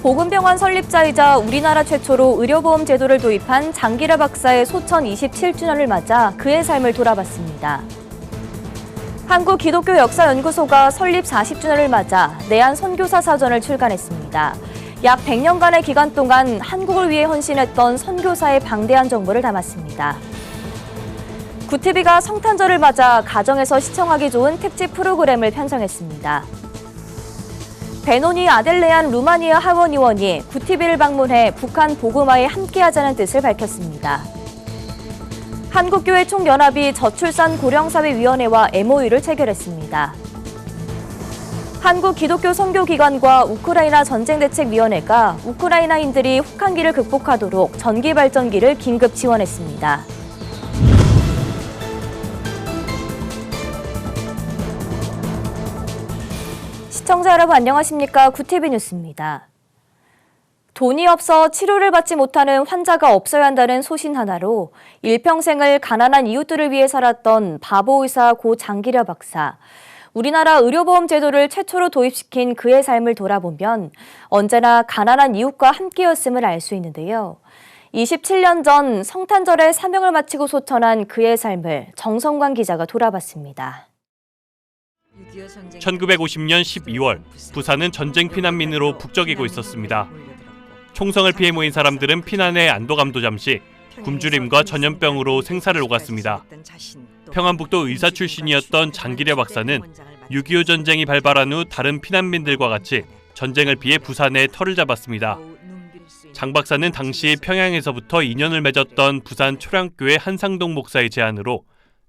보건병원 설립자이자 우리나라 최초로 의료보험 제도를 도입한 장기려 박사의 소천 27주년을 맞아 그의 삶을 돌아봤습니다. 한국기독교역사연구소가 설립 40주년을 맞아 내한 선교사 사전을 출간했습니다. 약 100년간의 기간 동안 한국을 위해 헌신했던 선교사의 방대한 정보를 담았습니다. 구티비가 성탄절을 맞아 가정에서 시청하기 좋은 특집 프로그램을 편성했습니다. 베노니 아델레안 루마니아 하원의원이 구티비를 방문해 북한 복음화에 함께하자는 뜻을 밝혔습니다. 한국교회 총연합이 저출산 고령사회위원회와 MOU를 체결했습니다. 한국기독교선교기관과 우크라이나 전쟁대책위원회가 우크라이나인들이 혹한기를 극복하도록 전기발전기를 긴급 지원했습니다. 시청자 여러분 안녕하십니까? 구티비 뉴스입니다. 돈이 없어 치료를 받지 못하는 환자가 없어야 한다는 소신 하나로 일평생을 가난한 이웃들을 위해 살았던 바보의사 고 장기려 박사. 우리나라 의료보험 제도를 최초로 도입시킨 그의 삶을 돌아보면 언제나 가난한 이웃과 함께였음을 알 수 있는데요. 27년 전 성탄절에 사명을 마치고 소천한 그의 삶을 정성관 기자가 돌아봤습니다. 1950년 12월 부산은 전쟁 피난민으로 북적이고 있었습니다. 총성을 피해 모인 사람들은 피난의 안도감도 잠시 굶주림과 전염병으로 생사를 오갔습니다. 평안북도 의사 출신이었던 장기려 박사는 6.25 전쟁이 발발한 후 다른 피난민들과 같이 전쟁을 피해 부산에 터를 잡았습니다. 장 박사는 당시 평양에서부터 인연을 맺었던 부산 초량교회 한상동 목사의 제안으로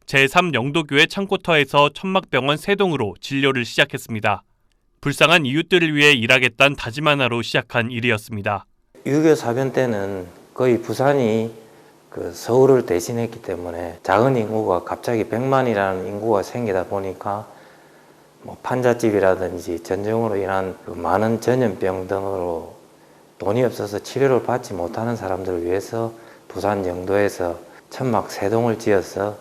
제3영도교회 창고터에서 천막병원 세동으로 진료를 시작했습니다. 불쌍한 이웃들을 위해 일하겠다는 다짐 하나로 시작한 일이었습니다. 6.25 사변 때는 거의 부산이 서울을 대신했기 때문에 작은 인구가 갑자기 100만이라는 인구가 생기다 보니까 판잣집이라든지 전쟁으로 인한 많은 전염병 등으로 돈이 없어서 치료를 받지 못하는 사람들을 위해서 부산 영도에서 천막 세동을 지어서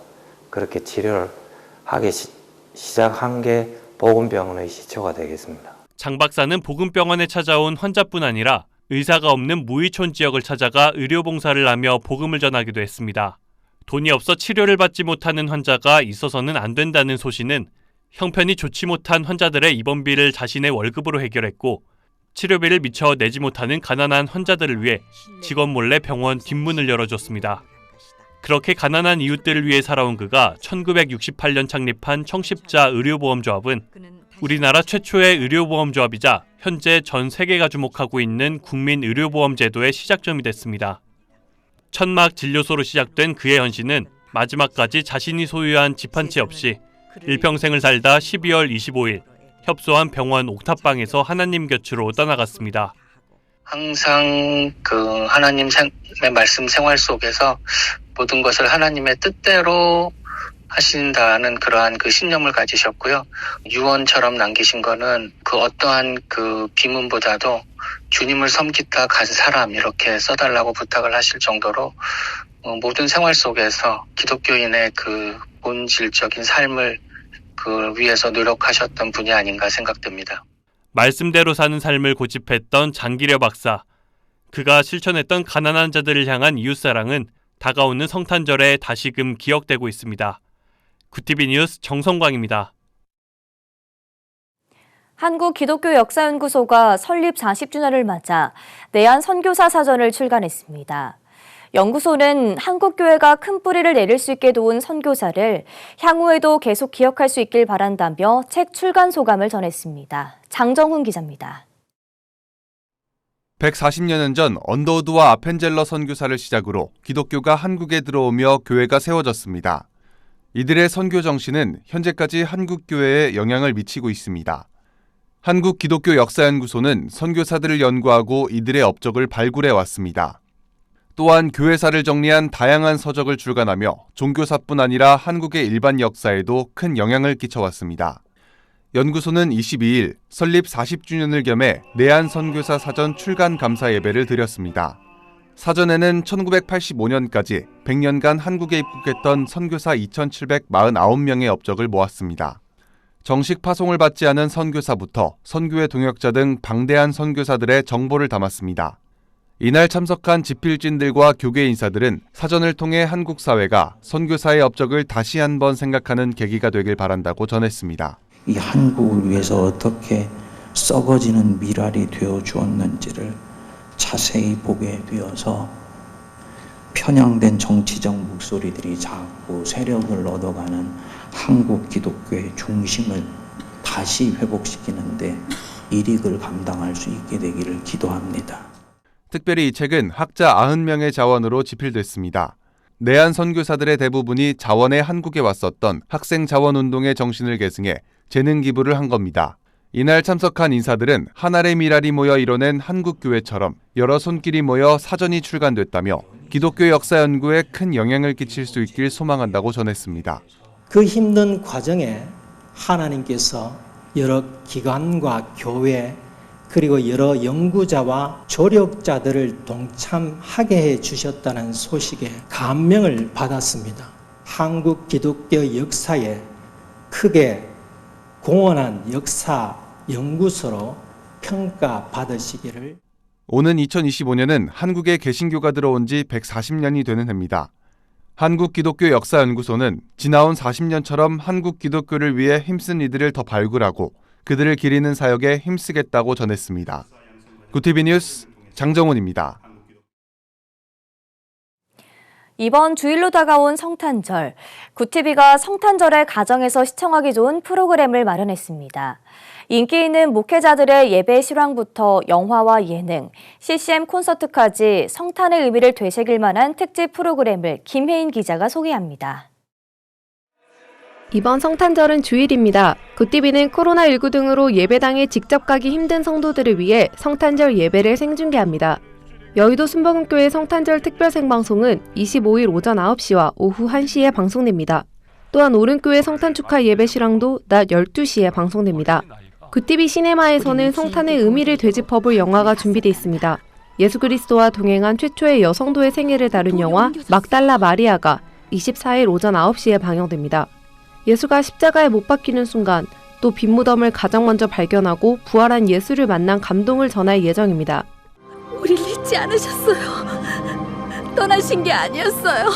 그렇게 치료를 하기 시작한 게 보건병원의 시초가 되겠습니다. 장 박사는 보건병원에 찾아온 환자뿐 아니라 의사가 없는 무의촌 지역을 찾아가 의료봉사를 하며 복음을 전하기도 했습니다. 돈이 없어 치료를 받지 못하는 환자가 있어서는 안 된다는 소신은 형편이 좋지 못한 환자들의 입원비를 자신의 월급으로 해결했고 치료비를 미처 내지 못하는 가난한 환자들을 위해 직원 몰래 병원 뒷문을 열어줬습니다. 그렇게 가난한 이웃들을 위해 살아온 그가 1968년 창립한 청십자 의료보험조합은 우리나라 최초의 의료보험조합이자 현재 전 세계가 주목하고 있는 국민의료보험 제도의 시작점이 됐습니다. 천막 진료소로 시작된 그의 헌신은 마지막까지 자신이 소유한 집 한 채 없이 일평생을 살다 12월 25일 협소한 병원 옥탑방에서 하나님 곁으로 떠나갔습니다. 항상 하나님의 말씀 생활 속에서 모든 것을 하나님의 뜻대로 하신다는 그러한 신념을 가지셨고요. 유언처럼 남기신 거는 어떠한 비문보다도 주님을 섬기다 간 사람 이렇게 써달라고 부탁을 하실 정도로 모든 생활 속에서 기독교인의 본질적인 삶을 위해서 노력하셨던 분이 아닌가 생각됩니다. 말씀대로 사는 삶을 고집했던 장기려 박사. 그가 실천했던 가난한 자들을 향한 이웃사랑은 다가오는 성탄절에 다시금 기억되고 있습니다. 구티비 뉴스 정성광입니다. 한국기독교역사연구소가 설립 40주년을 맞아 내한 선교사 사전을 출간했습니다. 연구소는 한국교회가 큰 뿌리를 내릴 수 있게 도운 선교사를 향후에도 계속 기억할 수 있길 바란다며 책 출간 소감을 전했습니다. 장정훈 기자입니다. 140년 전 언더우드와 아펜젤러 선교사를 시작으로 기독교가 한국에 들어오며 교회가 세워졌습니다. 이들의 선교 정신은 현재까지 한국교회에 영향을 미치고 있습니다. 한국기독교역사연구소는 선교사들을 연구하고 이들의 업적을 발굴해 왔습니다. 또한 교회사를 정리한 다양한 서적을 출간하며 종교사뿐 아니라 한국의 일반 역사에도 큰 영향을 끼쳐왔습니다. 연구소는 22일 설립 40주년을 겸해 내한 선교사 사전 출간 감사 예배를 드렸습니다. 사전에는 1985년까지 100년간 한국에 입국했던 선교사 2,749명의 업적을 모았습니다. 정식 파송을 받지 않은 선교사부터 선교의 동역자 등 방대한 선교사들의 정보를 담았습니다. 이날 참석한 집필진들과 교계 인사들은 사전을 통해 한국 사회가 선교사의 업적을 다시 한번 생각하는 계기가 되길 바란다고 전했습니다. 이 한국을 위해서 어떻게 썩어지는 미랄이 되어 주었는지를 자세히 보게 되어서 편향된 정치적 목소리들이 자꾸 세력을 얻어가는 한국 기독교의 중심을 다시 회복시키는데 일익을 감당할 수 있게 되기를 기도합니다. 특별히 이 책은 학자 90명의 자원으로 집필됐습니다. 내한 선교사들의 대부분이 자원의 한국에 왔었던 학생 자원운동의 정신을 계승해 재능 기부를 한 겁니다. 이날 참석한 인사들은 한 알의 미랄이 모여 이뤄낸 한국교회처럼 여러 손길이 모여 사전이 출간됐다며 기독교 역사 연구에 큰 영향을 끼칠 수 있길 소망한다고 전했습니다. 그 힘든 과정에 하나님께서 여러 기관과 교회 그리고 여러 연구자와 조력자들을 동참하게 해 주셨다는 소식에 감명을 받았습니다. 한국 기독교 역사에 크게 공헌한 역사 연구소로 평가받으시기를. 오는 2025년은 한국에 개신교가 들어온 지 140년이 되는 해입니다. 한국기독교역사연구소는 지나온 40년처럼 한국 기독교를 위해 힘쓴 이들을 더 발굴하고 그들을 기리는 사역에 힘쓰겠다고 전했습니다. 구티비 뉴스 장정훈입니다. 이번 주일로 다가온 성탄절, 구티비가 성탄절에 가정에서 시청하기 좋은 프로그램을 마련했습니다. 인기 있는 목회자들의 예배 실황부터 영화와 예능, CCM 콘서트까지 성탄의 의미를 되새길 만한 특집 프로그램을 김혜인 기자가 소개합니다. 이번 성탄절은 주일입니다. 구티비는 코로나19 등으로 예배당에 직접 가기 힘든 성도들을 위해 성탄절 예배를 생중계합니다. 여의도 순복음교회 성탄절 특별 생방송은 25일 오전 9시와 오후 1시에 방송됩니다. 또한 오른교회 성탄 축하 예배 실황도 낮 12시에 방송됩니다. 구티비 시네마에서는 성탄의 의미를 되짚어볼 영화가 준비되어 있습니다. 예수 그리스도와 동행한 최초의 여성도의 생애를 다룬 영화 막달라 마리아가 24일 오전 9시에 방영됩니다. 예수가 십자가에 못 박히는 순간, 또 빈 무덤을 가장 먼저 발견하고 부활한 예수를 만난 감동을 전할 예정입니다. 우릴 잊지 않으셨어요. 떠나신 게 아니었어요.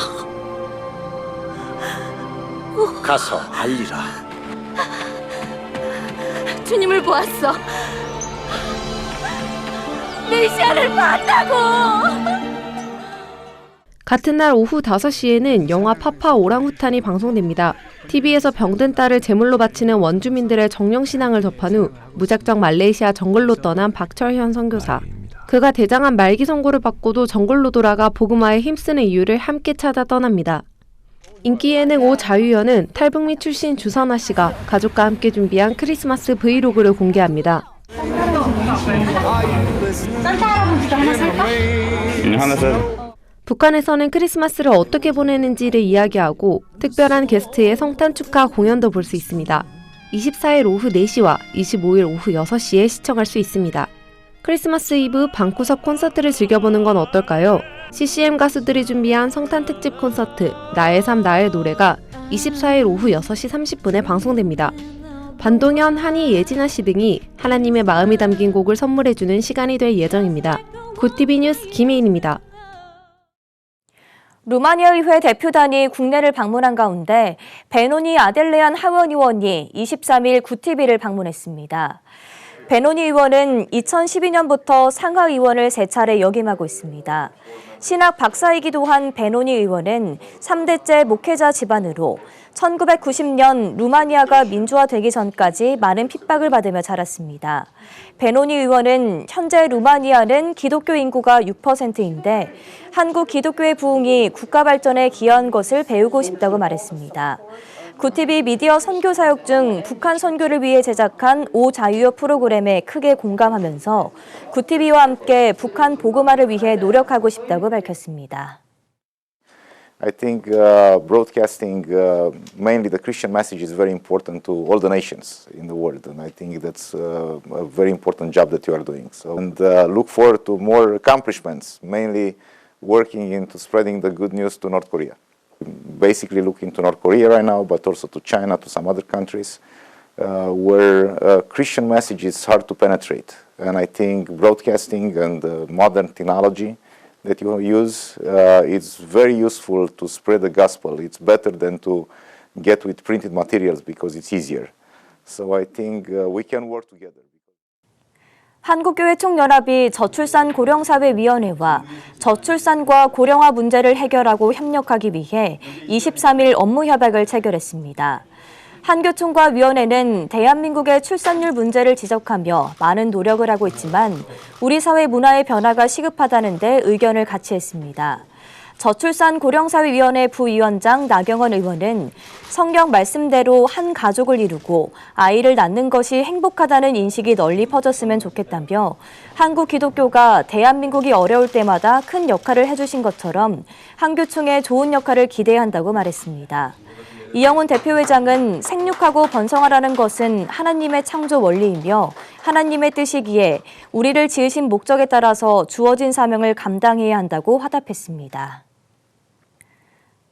가서 알리라. 주님을 보았어. 메시아를 봤다고. 같은 날 오후 5시에는 영화 파파 오랑우탄이 방송됩니다. TV에서 병든 딸을 제물로 바치는 원주민들의 정령신앙을 접한 후 무작정 말레이시아 정글로 떠난 박철현 선교사. 그가 대장암 말기 선고를 받고도 정글로 돌아가 복음화에 힘쓰는 이유를 함께 찾아 떠납니다. 인기 예능 오 자유연은 탈북민 출신 주선아 씨가 가족과 함께 준비한 크리스마스 브이로그를 공개합니다. 북한에서는 크리스마스를 어떻게 보내는지를 이야기하고 특별한 게스트의 성탄 축하 공연도 볼 수 있습니다. 24일 오후 4시와 25일 오후 6시에 시청할 수 있습니다. 크리스마스 이브 방구석 콘서트를 즐겨보는 건 어떨까요? CCM 가수들이 준비한 성탄 특집 콘서트 나의 삶 나의 노래가 24일 오후 6시 30분에 방송됩니다. 반동현, 한희, 예진아 씨 등이 하나님의 마음이 담긴 곡을 선물해주는 시간이 될 예정입니다. 구티비 뉴스 김혜인입니다. 루마니아 의회 대표단이 국내를 방문한 가운데 베노니 아델레안 하원 의원이 23일 구티비를 방문했습니다. 베노니 의원은 2012년부터 상하 의원을 3차례 역임하고 있습니다. 신학 박사이기도 한 베노니 의원은 3대째 목회자 집안으로 1990년 루마니아가 민주화되기 전까지 많은 핍박을 받으며 자랐습니다. 베노니 의원은 현재 루마니아는 기독교 인구가 6%인데 한국 기독교의 부흥이 국가 발전에 기여한 것을 배우고 싶다고 말했습니다. 구티비 미디어 선교 사역 중 북한 선교를 위해 제작한 오 자유여 프로그램에 크게 공감하면서 구티비와 함께 북한 복음화를 위해 노력하고 싶다고 밝혔습니다. I think broadcasting mainly the Christian message is very important to all the nations in the world, and I think that's a very important job that you are doing. So, and look forward to more accomplishments, mainly working into spreading the good news to North Korea. Basically looking to North Korea right now, but also to China, to some other countries, where Christian message is hard to penetrate. And I think broadcasting and modern technology that you use is very useful to spread the gospel. It's better than to get with printed materials because it's easier. So I think we can work together. 한국교회 총연합이 저출산 고령사회위원회와 저출산과 고령화 문제를 해결하고 협력하기 위해 23일 업무협약을 체결했습니다. 한교총과 위원회는 대한민국의 출산율 문제를 지적하며 많은 노력을 하고 있지만 우리 사회 문화의 변화가 시급하다는 데 의견을 같이 했습니다. 저출산 고령사회위원회 부위원장 나경원 의원은 성경 말씀대로 한 가족을 이루고 아이를 낳는 것이 행복하다는 인식이 널리 퍼졌으면 좋겠다며 한국 기독교가 대한민국이 어려울 때마다 큰 역할을 해주신 것처럼 한교총의 좋은 역할을 기대해야 한다고 말했습니다. 이영훈 대표회장은 생육하고 번성하라는 것은 하나님의 창조 원리이며 하나님의 뜻이기에 우리를 지으신 목적에 따라서 주어진 사명을 감당해야 한다고 화답했습니다.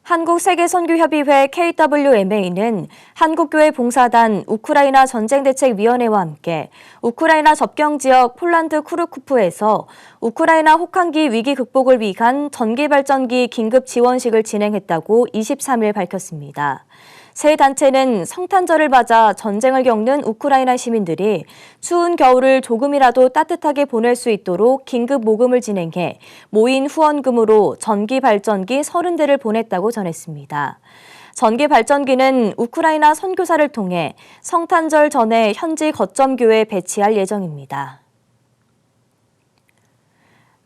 한국세계선교협의회 KWMA는 한국교회 봉사단 우크라이나 전쟁대책위원회와 함께 우크라이나 접경지역 폴란드 쿠르쿠프에서 우크라이나 혹한기 위기 극복을 위한 전기발전기 긴급 지원식을 진행했다고 23일 밝혔습니다. 세 단체는 성탄절을 맞아 전쟁을 겪는 우크라이나 시민들이 추운 겨울을 조금이라도 따뜻하게 보낼 수 있도록 긴급 모금을 진행해 모인 후원금으로 전기 발전기 30대를 보냈다고 전했습니다. 전기 발전기는 우크라이나 선교사를 통해 성탄절 전에 현지 거점교회에 배치할 예정입니다.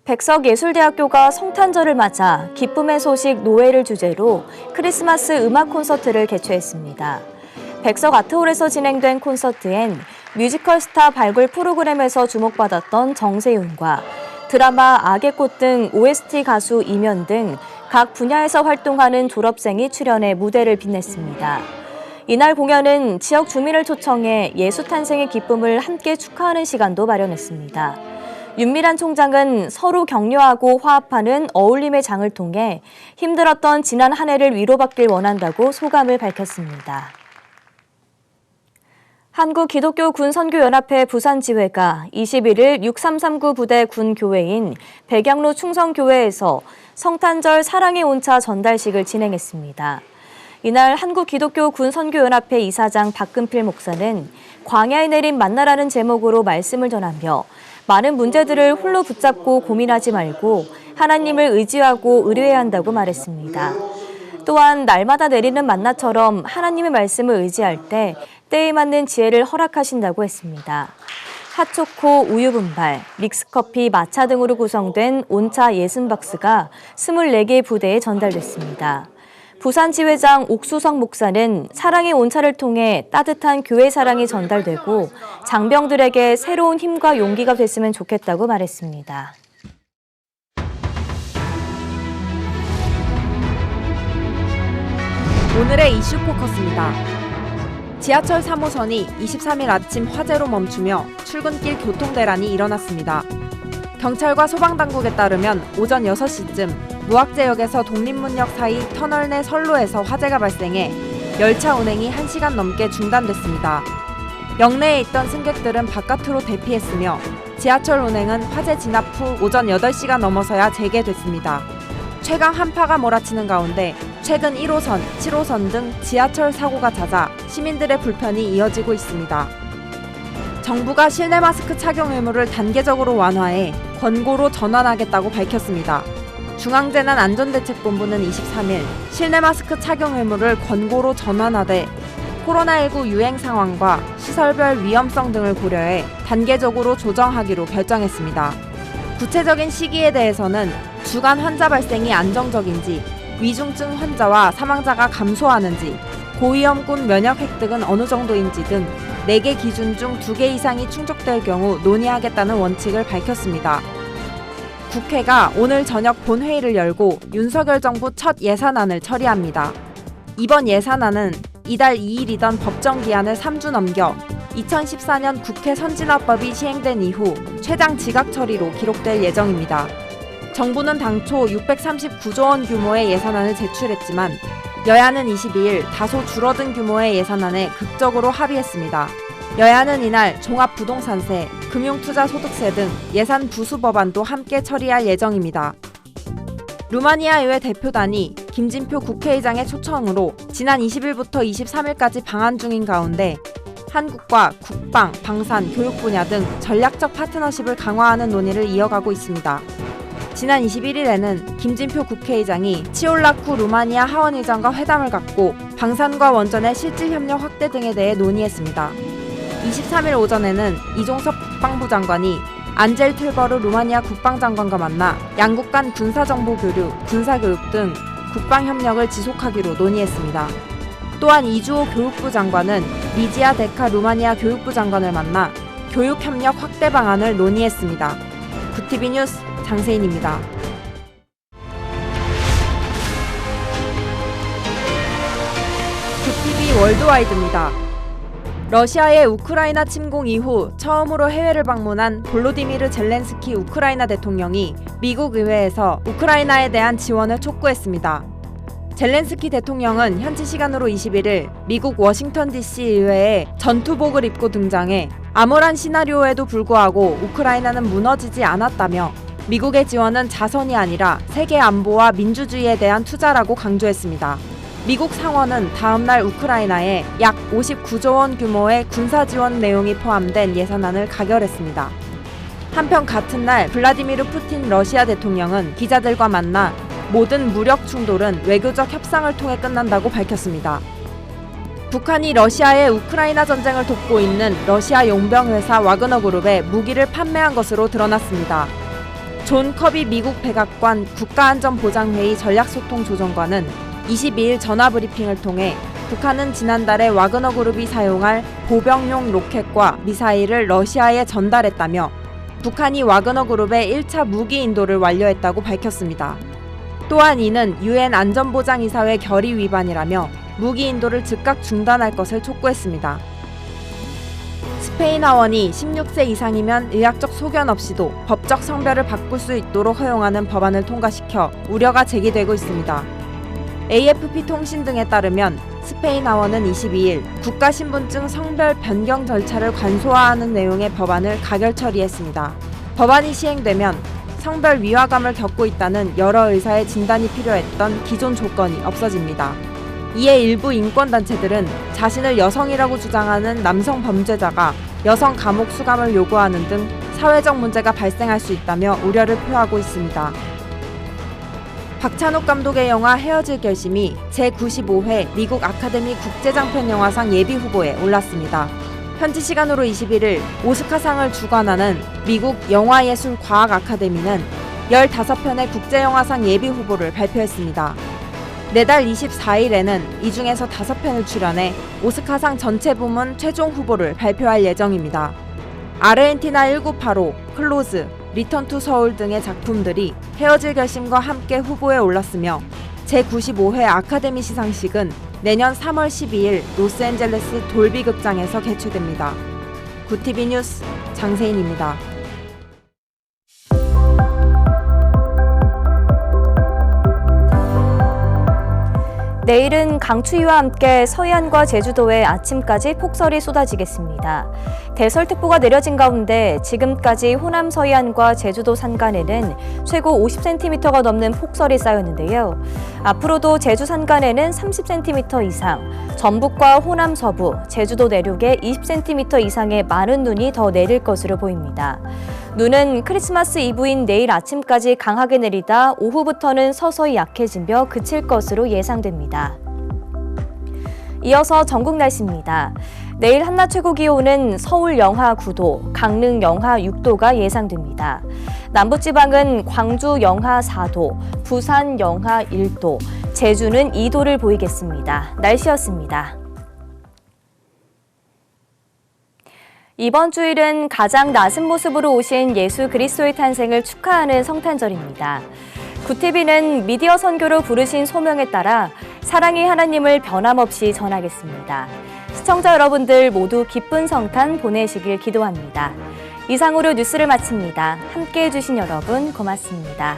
백석예술대학교가 성탄절을 맞아 기쁨의 소식 노회를 주제로 크리스마스 음악 콘서트를 개최했습니다. 백석아트홀에서 진행된 콘서트엔 뮤지컬 스타 발굴 프로그램에서 주목받았던 정세윤과 드라마 악의 꽃 등 OST 가수 이면 등 각 분야에서 활동하는 졸업생이 출연해 무대를 빛냈습니다. 이날 공연은 지역 주민을 초청해 예수 탄생의 기쁨을 함께 축하하는 시간도 마련했습니다. 윤미란 총장은 서로 격려하고 화합하는 어울림의 장을 통해 힘들었던 지난 한 해를 위로받길 원한다고 소감을 밝혔습니다. 한국기독교군선교연합회 부산지회가 21일 6339 부대 군교회인 백양로 충성교회에서 성탄절 사랑의 온차 전달식을 진행했습니다. 이날 한국기독교군선교연합회 이사장 박근필 목사는 광야에 내린 만나라는 제목으로 말씀을 전하며 많은 문제들을 홀로 붙잡고 고민하지 말고 하나님을 의지하고 의뢰해야 한다고 말했습니다. 또한 날마다 내리는 만나처럼 하나님의 말씀을 의지할 때 때에 맞는 지혜를 허락하신다고 했습니다. 핫초코, 우유분발, 믹스커피, 마차 등으로 구성된 온차 60박스가 24개 부대에 전달됐습니다. 부산지회장 옥수성 목사는 사랑의 온차를 통해 따뜻한 교회 사랑이 전달되고 장병들에게 새로운 힘과 용기가 됐으면 좋겠다고 말했습니다. 오늘의 이슈 포커스입니다. 지하철 3호선이 23일 아침 화재로 멈추며 출근길 교통대란이 일어났습니다. 경찰과 소방당국에 따르면 오전 6시쯤 무학재역에서 독립문역 사이 터널 내 선로에서 화재가 발생해 열차 운행이 1시간 넘게 중단됐습니다. 역내에 있던 승객들은 바깥으로 대피했으며 지하철 운행은 화재 진압 후 오전 8시가 넘어서야 재개됐습니다. 최강 한파가 몰아치는 가운데 최근 1호선, 7호선 등 지하철 사고가 잦아 시민들의 불편이 이어지고 있습니다. 정부가 실내 마스크 착용 의무를 단계적으로 완화해 권고로 전환하겠다고 밝혔습니다. 중앙재난안전대책본부는 23일 실내 마스크 착용 의무를 권고로 전환하되 코로나19 유행 상황과 시설별 위험성 등을 고려해 단계적으로 조정하기로 결정했습니다. 구체적인 시기에 대해서는 주간 환자 발생이 안정적인지, 위중증 환자와 사망자가 감소하는지, 고위험군 면역 획득은 어느 정도인지 등 4개 기준 중 2개 이상이 충족될 경우 논의하겠다는 원칙을 밝혔습니다. 국회가 오늘 저녁 본회의를 열고 윤석열 정부 첫 예산안을 처리합니다. 이번 예산안은 이달 2일이던 법정 기한을 3주 넘겨 2014년 국회 선진화법이 시행된 이후 최장 지각 처리로 기록될 예정입니다. 정부는 당초 639조 원 규모의 예산안을 제출했지만 여야는 22일 다소 줄어든 규모의 예산안에 극적으로 합의했습니다. 여야는 이날 종합부동산세, 금융투자소득세 등 예산 부수 법안도 함께 처리할 예정입니다. 루마니아 의회 대표단이 김진표 국회의장의 초청으로 지난 20일부터 23일까지 방한 중인 가운데 한국과 국방, 방산, 교육 분야 등 전략적 파트너십을 강화하는 논의를 이어가고 있습니다. 지난 21일에는 김진표 국회의장이 치올라쿠 루마니아 하원의장과 회담을 갖고 방산과 원전의 실질 협력 확대 등에 대해 논의했습니다. 23일 오전에는 이종섭 국방부 장관이 안젤 틸버르 루마니아 국방장관과 만나 양국 간 군사정보 교류, 군사교육 등 국방협력을 지속하기로 논의했습니다. 또한 이주호 교육부 장관은 리지아 데카 루마니아 교육부 장관을 만나 교육협력 확대 방안을 논의했습니다. 구티비 뉴스 장세인입니다. 구티비 월드와이드입니다. 러시아의 우크라이나 침공 이후 처음으로 해외를 방문한 볼로디미르 젤렌스키 우크라이나 대통령이 미국 의회에서 우크라이나에 대한 지원을 촉구했습니다. 젤렌스키 대통령은 현지 시간으로 21일 미국 워싱턴 DC 의회에 전투복을 입고 등장해 암울한 시나리오에도 불구하고 우크라이나는 무너지지 않았다며 미국의 지원은 자선이 아니라 세계 안보와 민주주의에 대한 투자라고 강조했습니다. 미국 상원은 다음날 우크라이나에 약 59조 원 규모의 군사 지원 내용이 포함된 예산안을 가결했습니다. 한편 같은 날 블라디미르 푸틴 러시아 대통령은 기자들과 만나 모든 무력 충돌은 외교적 협상을 통해 끝난다고 밝혔습니다. 북한이 러시아의 우크라이나 전쟁을 돕고 있는 러시아 용병회사 와그너 그룹에 무기를 판매한 것으로 드러났습니다. 존 커비 미국 백악관 국가안전보장회의 전략소통조정관은 22일 전화브리핑을 통해 북한은 지난달에 와그너 그룹이 사용할 보병용 로켓과 미사일을 러시아에 전달했다며 북한이 와그너 그룹의 1차 무기 인도를 완료했다고 밝혔습니다. 또한 이는 UN 안전보장이사회 결의 위반이라며 무기 인도를 즉각 중단할 것을 촉구했습니다. 스페인 하원이 16세 이상이면 의학적 소견 없이도 법적 성별을 바꿀 수 있도록 허용하는 법안을 통과시켜 우려가 제기되고 있습니다. AFP 통신 등에 따르면 스페인 하원은 22일 국가신분증 성별 변경 절차를 간소화하는 내용의 법안을 가결 처리했습니다. 법안이 시행되면 성별 위화감을 겪고 있다는 여러 의사의 진단이 필요했던 기존 조건이 없어집니다. 이에 일부 인권단체들은 자신을 여성이라고 주장하는 남성 범죄자가 여성 감옥 수감을 요구하는 등 사회적 문제가 발생할 수 있다며 우려를 표하고 있습니다. 박찬욱 감독의 영화 헤어질 결심이 제95회 미국 아카데미 국제장편영화상 예비후보에 올랐습니다. 현지 시간으로 21일 오스카상을 주관하는 미국 영화예술과학 아카데미는 15편의 국제영화상 예비후보를 발표했습니다. 내달 24일에는 이 중에서 5편을 출연해 오스카상 전체 부문 최종 후보를 발표할 예정입니다. 아르헨티나 1985, 클로즈, 리턴 투 서울 등의 작품들이 헤어질 결심과 함께 후보에 올랐으며 제95회 아카데미 시상식은 내년 3월 12일 로스앤젤레스 돌비 극장에서 개최됩니다. 구티비 뉴스 장세인입니다. 내일은 강추위와 함께 서해안과 제주도에 아침까지 폭설이 쏟아지겠습니다. 대설특보가 내려진 가운데 지금까지 호남 서해안과 제주도 산간에는 최고 50cm가 넘는 폭설이 쌓였는데요. 앞으로도 제주 산간에는 30cm 이상, 전북과 호남 서부, 제주도 내륙에 20cm 이상의 많은 눈이 더 내릴 것으로 보입니다. 눈은 크리스마스 이브인 내일 아침까지 강하게 내리다 오후부터는 서서히 약해지며 그칠 것으로 예상됩니다. 이어서 전국 날씨입니다. 내일 한낮 최고 기온은 서울 영하 9도, 강릉 영하 6도가 예상됩니다. 남부지방은 광주 영하 4도, 부산 영하 1도, 제주는 2도를 보이겠습니다. 날씨였습니다. 이번 주일은 가장 낮은 모습으로 오신 예수 그리스도의 탄생을 축하하는 성탄절입니다. 구티비는 미디어 선교로 부르신 소명에 따라 사랑의 하나님을 변함없이 전하겠습니다. 시청자 여러분들 모두 기쁜 성탄 보내시길 기도합니다. 이상으로 뉴스를 마칩니다. 함께해 주신 여러분 고맙습니다.